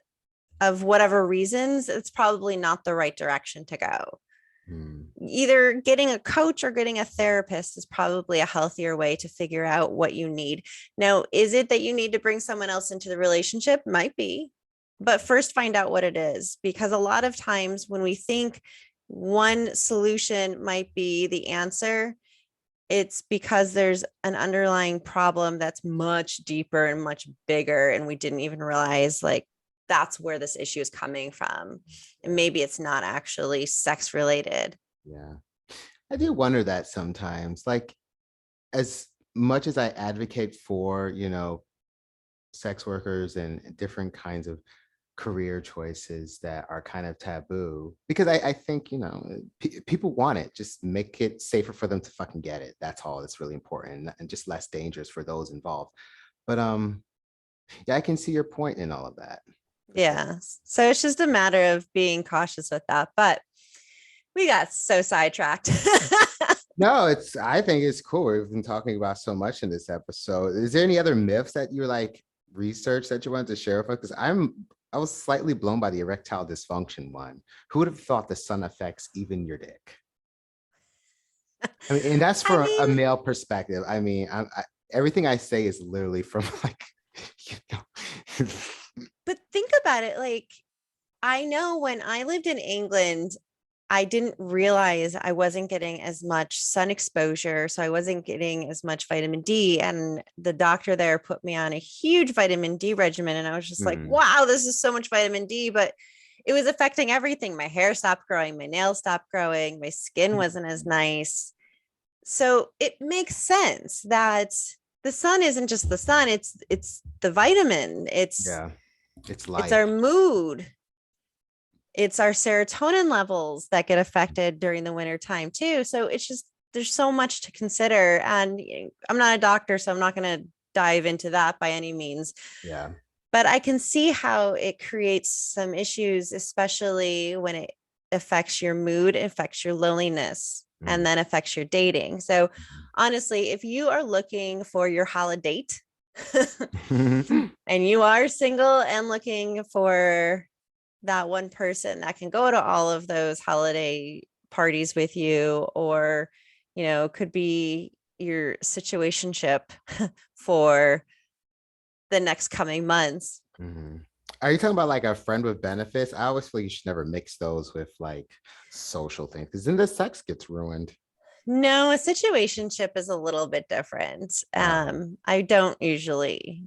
of whatever reasons, it's probably not the right direction to go. Either getting a coach or getting a therapist is probably a healthier way to figure out what you need. Now, is it that you need to bring someone else into the relationship? Might be, but first find out what it is, because a lot of times when we think one solution might be the answer, it's because there's an underlying problem that's much deeper and much bigger, and we didn't even realize like that's where this issue is coming from. And maybe it's not actually sex related. I do wonder that sometimes, like, as much as I advocate for, sex workers and different kinds of career choices that are kind of taboo, because I think, people want it, just make it safer for them to fucking get it. That's all that's really important, and just less dangerous for those involved. But yeah, I can see your point in all of that. Yeah. So it's just a matter of being cautious with that. But we got so sidetracked. No, I think it's cool. We've been talking about so much in this episode. Is there any other myths that you like research that you wanted to share with us? Because I was slightly blown by the erectile dysfunction one. Who would have thought the sun affects even your dick? I mean, and that's from a male perspective. I mean, everything I say is literally from like, But think about it. Like, I know when I lived in England, I didn't realize I wasn't getting as much sun exposure. So I wasn't getting as much vitamin D. And the doctor there put me on a huge vitamin D regimen. And I was just like, wow, this is so much vitamin D. But it was affecting everything. My hair stopped growing, my nails stopped growing, my skin wasn't as nice. So it makes sense that the sun isn't just the sun, it's the vitamin, it's light. It's our mood. It's our serotonin levels that get affected during the winter time too. So it's just, there's so much to consider. And I'm not a doctor, so I'm not going to dive into that by any means. But I can see how it creates some issues, especially when it affects your mood, affects your loneliness, and then affects your dating. So honestly, if you are looking for your Holidate and you are single and looking for that one person that can go to all of those holiday parties with you, or, could be your situationship for the next coming months. Are you talking about like a friend with benefits? I always feel like you should never mix those with like social things, because then the sex gets ruined. No, a situationship is a little bit different. I don't usually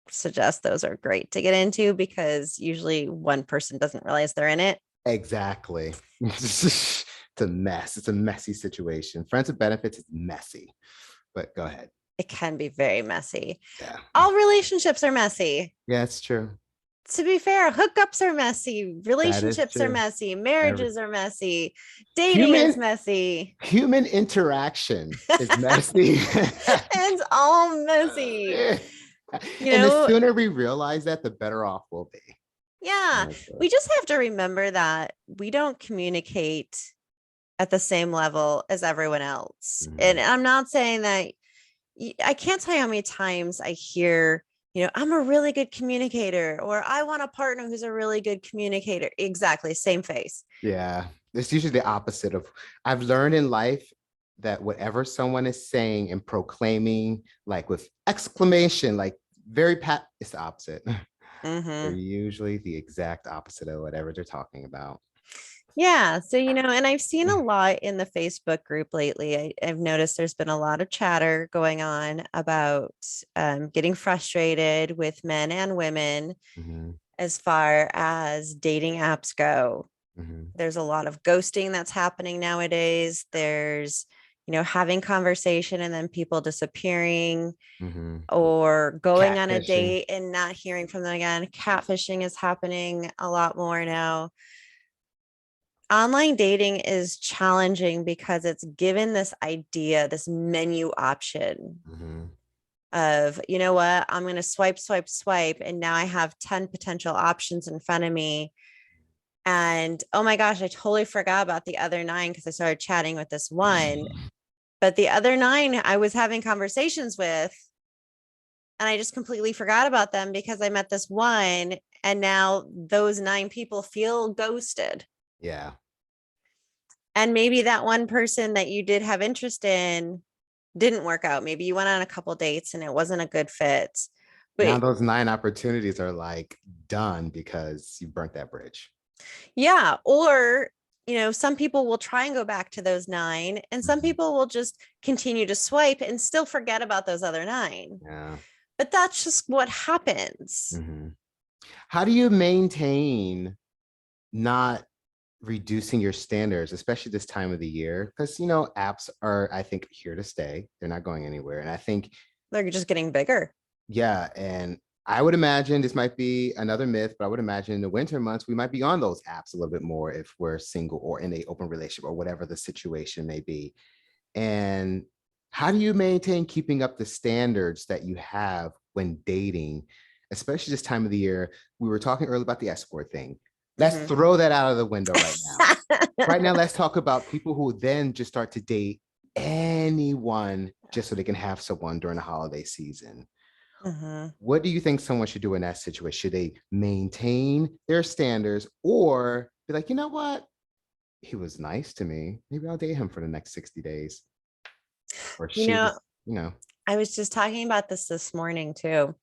suggest those are great to get into, because usually one person doesn't realize they're in it. Exactly. It's a mess. It's a messy situation. Friends with benefits is messy, but go ahead. It can be very messy. All relationships are messy. Yeah, it's true. To be fair, hookups are messy, relationships are messy, marriages are messy, dating is messy. Human interaction is messy. It's all messy. And the sooner we realize that, the better off we'll be. Yeah, we just have to remember that we don't communicate at the same level as everyone else. And I'm not saying that, I can't tell you how many times I hear, I'm a really good communicator, or I want a partner who's a really good communicator. Exactly. Same face. Yeah. It's usually the opposite of, I've learned in life that whatever someone is saying and proclaiming, like with exclamation, like it's the opposite. They're Mm-hmm. usually the exact opposite of whatever they're talking about. Yeah. So, and I've seen a lot in the Facebook group lately. I've noticed there's been a lot of chatter going on about getting frustrated with men and women Mm-hmm, as far as dating apps go. mm-hmm, There's a lot of ghosting that's happening nowadays. There's, having conversation and then people disappearing mm-hmm. or going on a Catfishing. date and not hearing from them again. Catfishing is happening a lot more now. Online dating is challenging because it's given this idea, this menu option Mm-hmm. of, you know what, I'm going to swipe, swipe, swipe. And now I have 10 potential options in front of me. And oh my gosh, I totally forgot about the other nine because I started chatting with this one. But the other nine I was having conversations with, and I just completely forgot about them because I met this one. And now those nine people feel ghosted. Yeah. And maybe that one person that you did have interest in didn't work out. Maybe you went on a couple dates and it wasn't a good fit. Now But those 9 opportunities are like done because you burnt that bridge. yeah, or some people will try and go back to those nine, and some Mhm. people will just continue to swipe and still forget about those other nine. Yeah. But that's just what happens. Hmm. How do you maintain not reducing your standards, especially this time of the year? Because, apps are, I think, here to stay. They're not going anywhere. And I think, They're just getting bigger. yeah. And I would imagine this might be another myth, but I would imagine in the winter months, we might be on those apps a little bit more if we're single or in a open relationship or whatever the situation may be. And how do you maintain keeping up the standards that you have when dating, especially this time of the year? We were talking earlier about the escort thing. Let's Mhm. throw that out of the window right now. Right now, let's talk about people who then just start to date anyone just so they can have someone during the holiday season. Mhm. What do you think someone should do in that situation? Should they maintain their standards or be like, you know what? He was nice to me. Maybe I'll date him for the next 60 days. Or You she know, was, I was just talking about this morning too.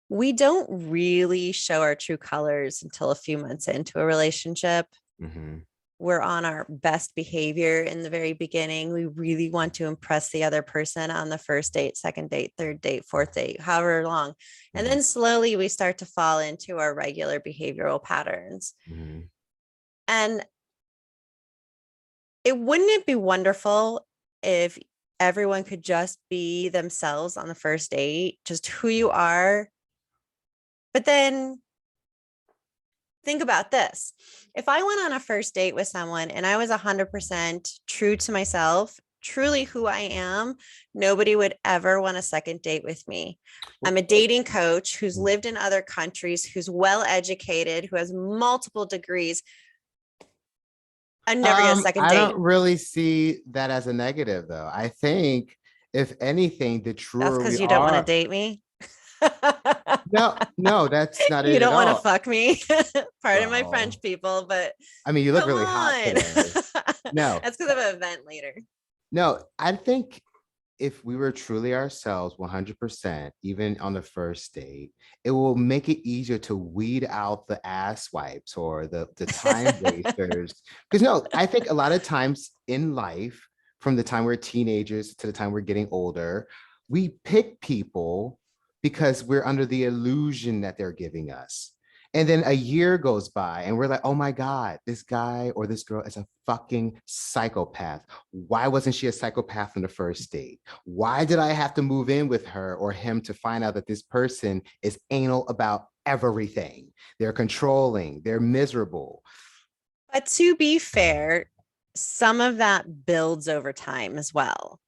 We don't really show our true colors until a few months into a relationship. mhm, We're on our best behavior in the very beginning. We really want to impress the other person on the first date, second date, third date, fourth date, however long. And mhm, then slowly we start to fall into our regular behavioral patterns. mhm. And wouldn't it be wonderful if everyone could just be themselves on the first date, just who you are? But then think about this. If I went on a first date with someone and I was 100% true to myself, truly who I am, nobody would ever want a second date with me. I'm a dating coach who's lived in other countries, who's well educated, who has multiple degrees. I'd never get a second I date. don't really see that as a negative, though. I think, if anything, the That's truer we because you don't want to are. date me. No, no, that's not You it at don't want to all. fuck me. Pardon my Well, French, people, but I mean, you look come really hot on. today. No, That's because of an event later. no, I think if we were truly ourselves 100%, even on the first date, it will make it easier to weed out the ass wipes or the time wasters. Because no, I think a lot of times in life, from the time we're teenagers to the time we're getting older, we pick people because we're under the illusion that they're giving us. And then a year goes by and we're like, oh my God, this guy or this girl is a fucking psychopath. Why wasn't she a psychopath from the first date? Why did I have to move in with her or him to find out that this person is anal about everything? They're controlling, they're miserable. But to be fair, some of that builds over time as well.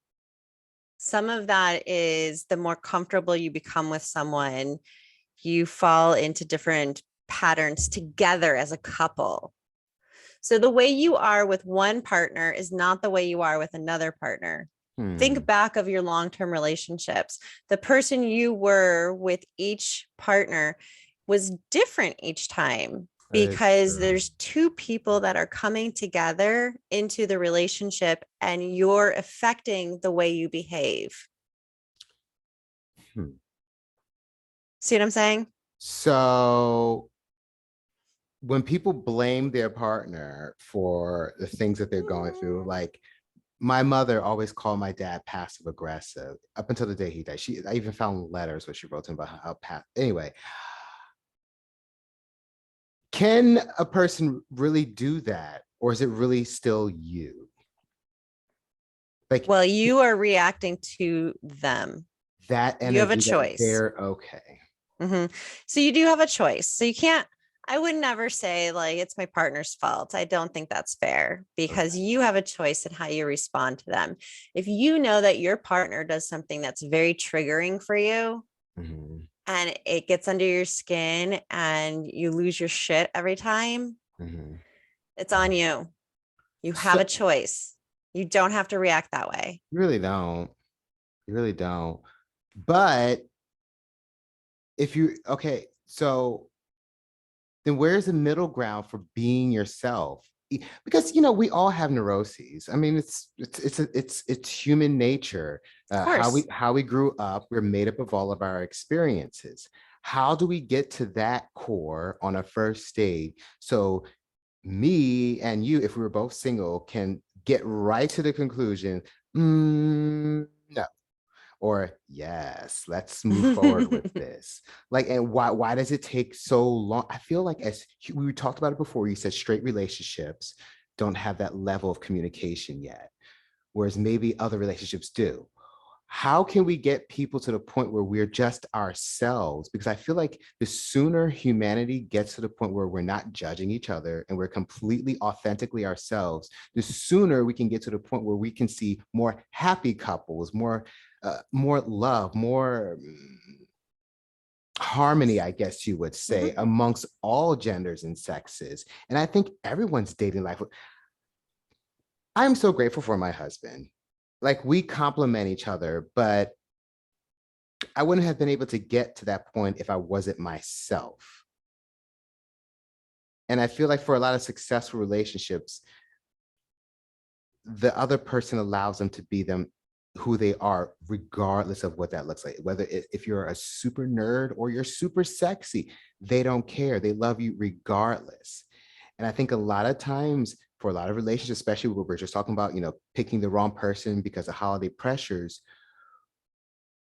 Some of that is the more comfortable you become with someone, you fall into different patterns together as a couple. So the way you are with one partner is not the way you are with another partner. Hmm, Think back of your long-term relationships. The person you were with each partner was different each time it's because true. there's two people that are coming together into the relationship and you're affecting the way you behave. Hmm. See what I'm saying? So when people blame their partner for the things that they're going through, like my mother always called my dad passive aggressive up until the day he died. I even found letters where she wrote to him about anyway, can a person really do that? Or is it really still you? Like Well, you are reacting to them. that You have a energy that choice. they're okay. So you do have a choice. So you can't, I would never say like it's my partner's fault. I don't think that's fair Okay. because you have a choice in how you respond to them. If you know that your partner does something that's very triggering for you Mhm, and it gets under your skin and you lose your shit every time, mhm. it's on you. You have So a choice. You don't have to react that way. you really don't. You really don't. But if you okay, so then where's the middle ground for being yourself? Because we all have neuroses. I mean, it's human nature. Of How we course. how we grew up, we're made up of all of our experiences. How do we get to that core on a first date? So me and you, if we were both single, can get right to the conclusion. No, or yes, let's move forward with this. Like, and why does it take so long? I feel like, as we talked about it before, you said straight relationships don't have that level of communication yet, whereas maybe other relationships do. How can we get people to the point where we're just ourselves? Because I feel like the sooner humanity gets to the point where we're not judging each other and we're completely authentically ourselves, the sooner we can get to the point where we can see more happy couples, more love, more harmony, I guess you would say, Mhm. amongst all genders and sexes. And I think everyone's dating life. I'm so grateful for my husband. Like, we complement each other, but I wouldn't have been able to get to that point if I wasn't myself. And I feel like for a lot of successful relationships, the other person allows them to be them, who they are, regardless of what that looks like. Whether if you're a super nerd or you're super sexy, they don't care. They love you regardless. And I think a lot of times for a lot of relationships, especially where we're just talking about, picking the wrong person because of holiday pressures,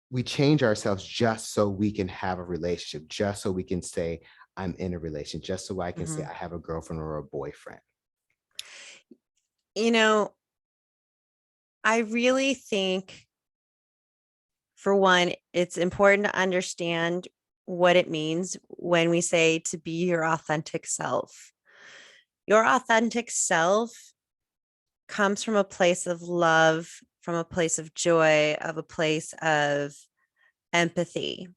we change ourselves just so we can have a relationship, just so we can say, I'm in a relationship, just so I can say Mhm. I have a girlfriend or a boyfriend. You know, I really think, for one, it's important to understand what it means when we say to be your authentic self. Your authentic self comes from a place of love, from a place of joy, of a place of empathy.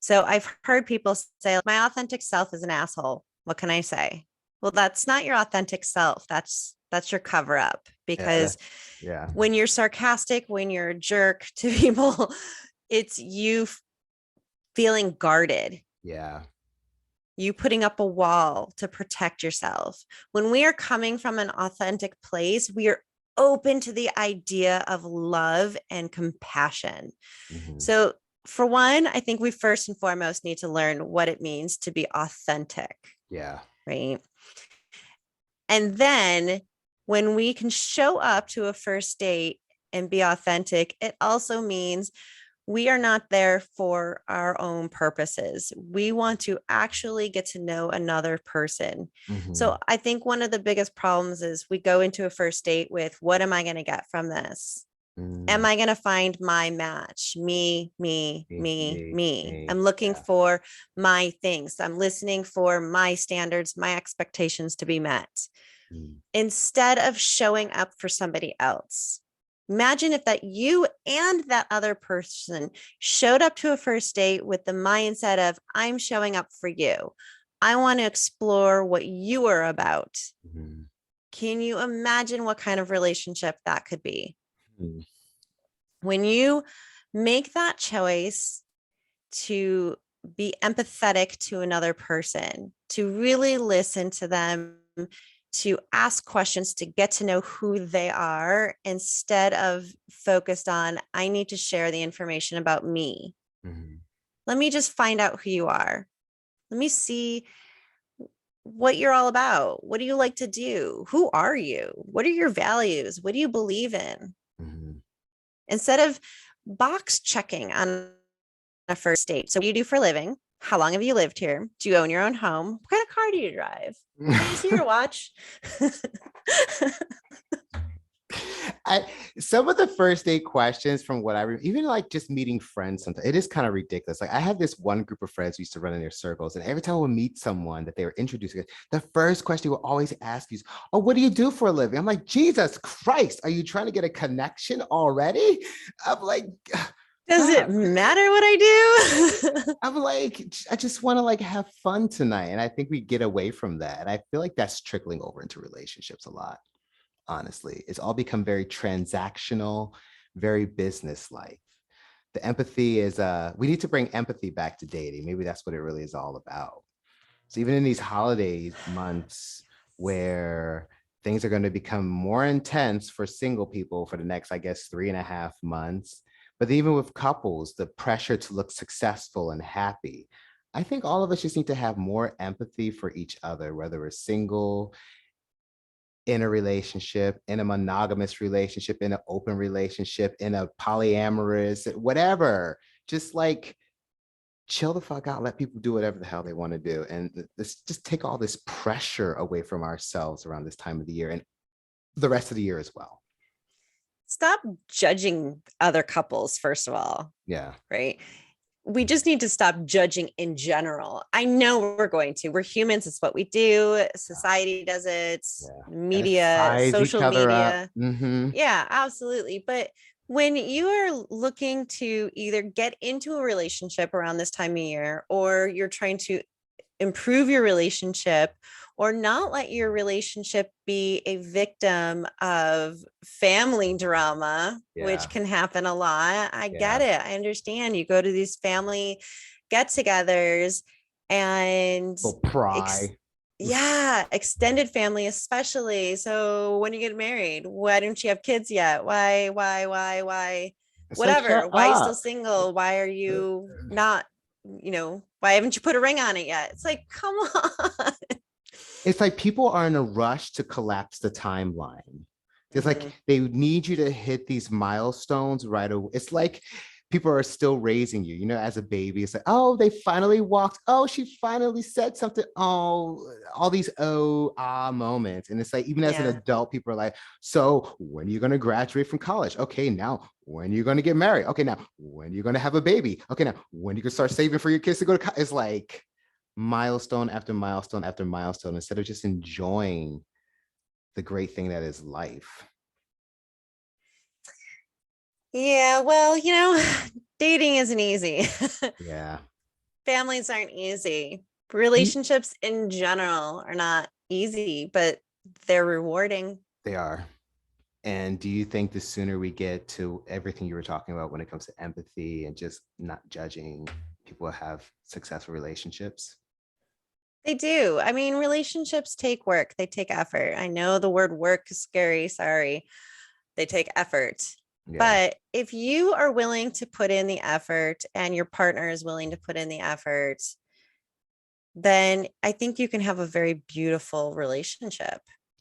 So I've heard people say, my authentic self is an asshole. What can I say? Well, that's not your authentic self. That's your cover up, Yeah, because yeah, when you're sarcastic, when you're a jerk to people, it's you feeling guarded, yeah. you putting up a wall to protect yourself. When we are coming from an authentic place, we are open to the idea of love and compassion. Mhm. So, for one, I think we first and foremost need to learn what it means to be authentic, Yeah. right? And then when we can show up to a first date and be authentic, it also means we are not there for our own purposes. We want to actually get to know another person. Mhm. So I think one of the biggest problems is we go into a first date with, what am I going to get from this? Am Mm. I going to find my match? Me, me, Me, me, me, me. me. I'm looking Yeah. for my things. I'm listening for my standards, my expectations to be met Mm. instead of showing up for somebody else. Imagine if that you and that other person showed up to a first date with the mindset of, I'm showing up for you. I want to explore what you are about. Mhm. Can you imagine what kind of relationship that could be? Mm. When you make that choice to be empathetic to another person, to really listen to them, to ask questions, to get to know who they are instead of focused on, I need to share the information about me. Mhm. Let me just find out who you are. Let me see what you're all about. What do you like to do? Who are you? What are your values? What do you believe in? Mhm. Instead of box checking on a first date. So, what do you do for a living? How long have you lived here? Do you own your own home? What kind of car do you drive? Can I see your watch? I some of the first date questions from what even like just meeting friends sometimes it is kind of ridiculous. Like I have this one group of friends who used to run in their circles, and every time we meet someone that they were introducing, the first question we will always ask you is, "Oh, what do you do for a living?" I'm like, Jesus Christ, are you trying to get a connection already? I'm like, Does it stop. matter what I do? I'm like, I just want to like have fun tonight. And I think we get away from that. And I feel like that's trickling over into relationships a lot, honestly. It's all become very transactional, very business-like. The empathy is we need to bring empathy back to dating. Maybe that's what it really is all about. So even in these holiday months where things are going to become more intense for single people for the next, I guess, 3.5 months, but even with couples, the pressure to look successful and happy, I think all of us just need to have more empathy for each other, whether we're single, in a relationship, in a monogamous relationship, in an open relationship, in a polyamorous, whatever. Just like chill the fuck out, let people do whatever the hell they want to do. And let's just take all this pressure away from ourselves around this time of the year and the rest of the year as well. Stop judging other couples, first of all, Yeah. right? We just need to stop judging in general. I know we're going to. We're humans. It's what we do. Society does it. Yeah. Gotta Media, size each social other up. media. Mm-hmm. Yeah, absolutely. But when you are looking to either get into a relationship around this time of year, or you're trying to improve your relationship, or not let your relationship be a victim of family drama, Yeah. which can happen a lot. I Yeah. get it. I understand. You go to these family get togethers and Will ex- pry. yeah, extended family, especially. So when you get married, why don't you have kids yet? Why? It's like, Whatever. shut Why are you still up. single? Why are you not, why haven't you put a ring on it yet? It's like, come on. It's like people are in a rush to collapse the timeline. It's like Mhm. they need you to hit these milestones right away. It's like people are still raising you, as a baby. It's like, oh, they finally walked. Oh, she finally said something. Oh, all these moments. And it's like, even as an Yeah. adult, people are like, so when are you going to graduate from college? Okay, now when are you going to get married? Okay, now when are you going to have a baby? Okay, now when are you going to start saving for your kids to go to college? It's like, milestone after milestone after milestone instead of just enjoying the great thing that is life. Yeah. Well, dating isn't easy. Yeah. Families aren't easy. You- Relationships in general are not easy, but they're rewarding. They are. And do you think the sooner we get to everything you were talking about when it comes to empathy and just not judging, people have successful relationships? They do. I mean, relationships take work, they take effort. I know the word work is scary. Sorry. They take effort. Yeah. But if you are willing to put in the effort and your partner is willing to put in the effort, then I think you can have a very beautiful relationship.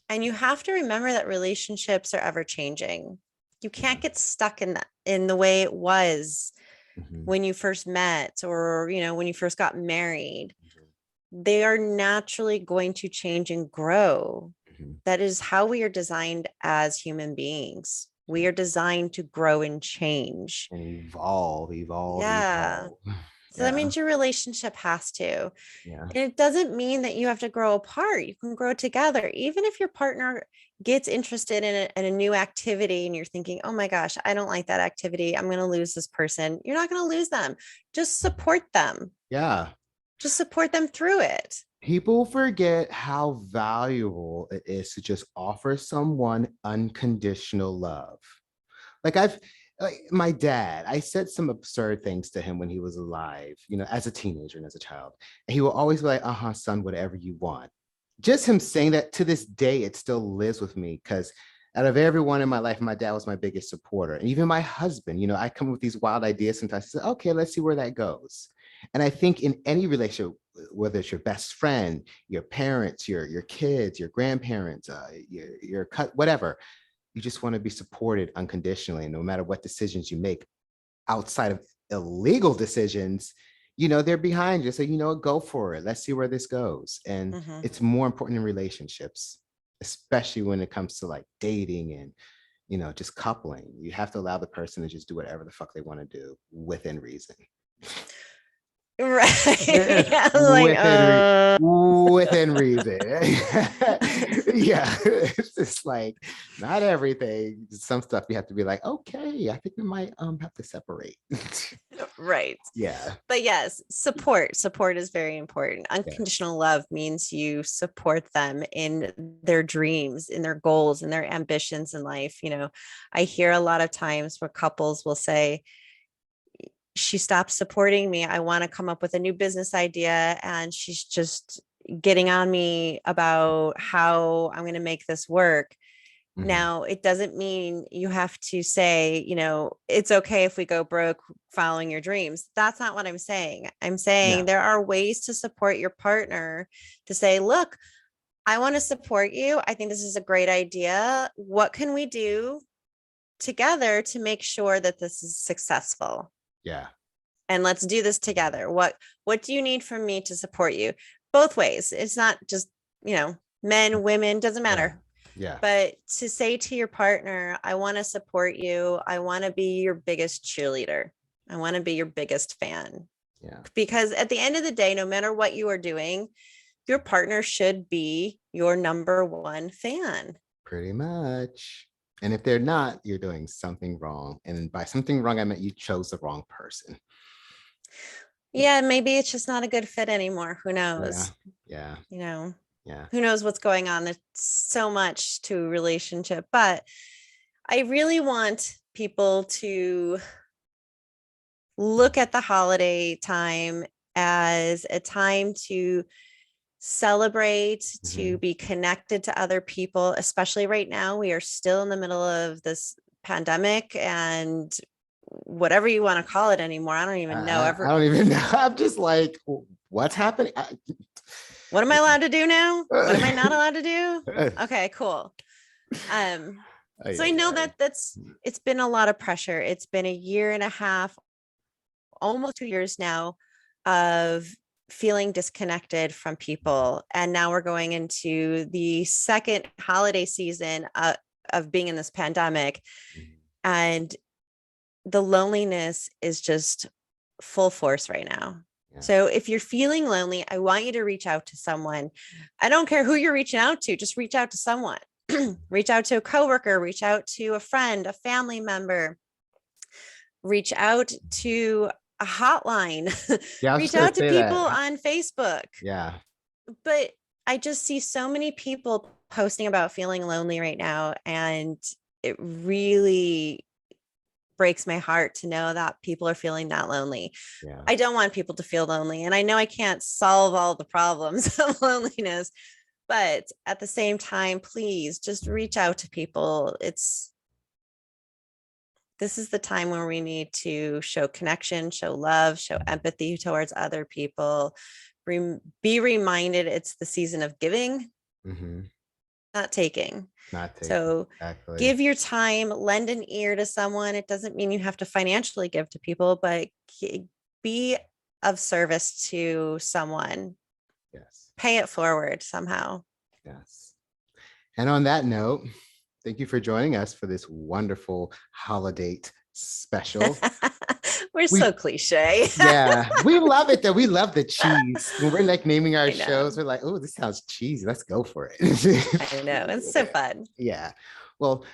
And you have to remember that relationships are ever changing. You Yeah. can't get stuck in the way it was Mhm. when you first met, or when you first got married. Mhm. They are naturally going to change and grow. Mhm. That is how we are designed as human beings. We are designed to grow and change. And evolve, evolve, Yeah. evolve. So that Yeah. means your relationship has to. Yeah. And it doesn't mean that you have to grow apart. You can grow together. Even if your partner gets interested in a new activity and you're thinking, oh my gosh, I don't like that activity. I'm going to lose this person. You're not going to lose them. Just support them. Yeah. Just support them through it. People forget how valuable it is to just offer someone unconditional love. Like my dad, I said some absurd things to him when he was alive, as a teenager and as a child. And he will always be like, uh-huh, son, whatever you want. Just him saying that, to this day, it still lives with me, because out of everyone in my life, my dad was my biggest supporter. And even my husband, I come with these wild ideas sometimes. He said, okay, let's see where that goes. And I think in any relationship, whether it's your best friend, your parents, your kids, your grandparents, your cut, whatever, you just want to be supported unconditionally, no matter what decisions you make outside of illegal decisions. They're behind you. So, go for it. Let's see where this goes. And it's more important in relationships, especially when it comes to like dating and, just coupling. You have to allow the person to just do whatever the fuck they want to do within reason. Right. Yeah, within reason. Yeah. It's just like not everything. Some stuff you have to be like, okay, I think we might have to separate. Right. Yeah. But yes, support is very important. Unconditional love means you support them in their dreams, in their goals, in their ambitions in life. I hear a lot of times where couples will say, she stopped supporting me. I want to come up with a new business idea, and she's just getting on me about how I'm going to make this work. Now, it doesn't mean you have to say, it's okay if we go broke following your dreams. That's not what I'm saying. I'm saying there are ways to support your partner to say, look, I want to support you. I think this is a great idea. What can we do together to make sure that this is successful? Yeah. And let's do this together. What do you need from me to support you? Both ways. It's not just, men, women, doesn't matter. Yeah. But to say to your partner, I want to support you. I want to be your biggest cheerleader. I want to be your biggest fan. Yeah. Because at the end of the day, no matter what you are doing, your partner should be your number one fan. Pretty much. And if they're not, you're doing something wrong. And by something wrong, I meant you chose the wrong person. Yeah, maybe it's just not a good fit anymore. Who knows? Yeah. Yeah. Who knows what's going on? There's so much to a relationship, but I really want people to look at the holiday time as a time to celebrate, to be connected to other people, especially right now. We are still in the middle of this pandemic and whatever you want to call it anymore. I don't even know. I don't even know. I'm just like, what's happening? What am I allowed to do now? What am I not allowed to do? Okay, cool. So I know that it's been a lot of pressure. It's been a year and a half, almost 2 years now, of feeling disconnected from people. And now we're going into the second holiday season of being in this pandemic. And the loneliness is just full force right now. Yeah. So if you're feeling lonely, I want you to reach out to someone. I don't care who you're reaching out to, just reach out to someone. Reach out to a coworker, reach out to a friend, a family member, reach out to a hotline, reach out to people on Facebook. Yeah. But I just see so many people posting about feeling lonely right now. And it really breaks my heart to know that people are feeling that lonely. Yeah. I don't want people to feel lonely. And I know I can't solve all the problems of loneliness, but at the same time, please just reach out to people. This is the time where we need to show connection, show love, show empathy towards other people. Be reminded it's the season of giving, not taking. So exactly. Give your time, lend an ear to someone. It doesn't mean you have to financially give to people, but be of service to someone. Yes. Pay it forward somehow. Yes. And on that note, thank you for joining us for this wonderful Holidate special. We're so cliche. Yeah, we love it though. We love the cheese. When we're like naming our shows, we're like, oh, this sounds cheesy. Let's go for it. I know. It's so fun. Yeah. Well,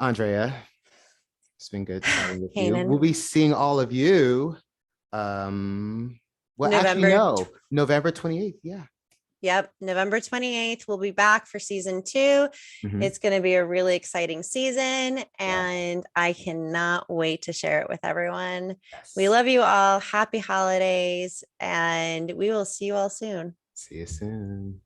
Andrea, it's been good chatting with you. We'll be seeing all of you. Well, actually, no, November 28th. Yeah. Yep. November 28th. We'll be back for season 2. It's going to be a really exciting season, and I cannot wait to share it with everyone. Yes. We love you all. Happy holidays, and we will see you all soon. See you soon.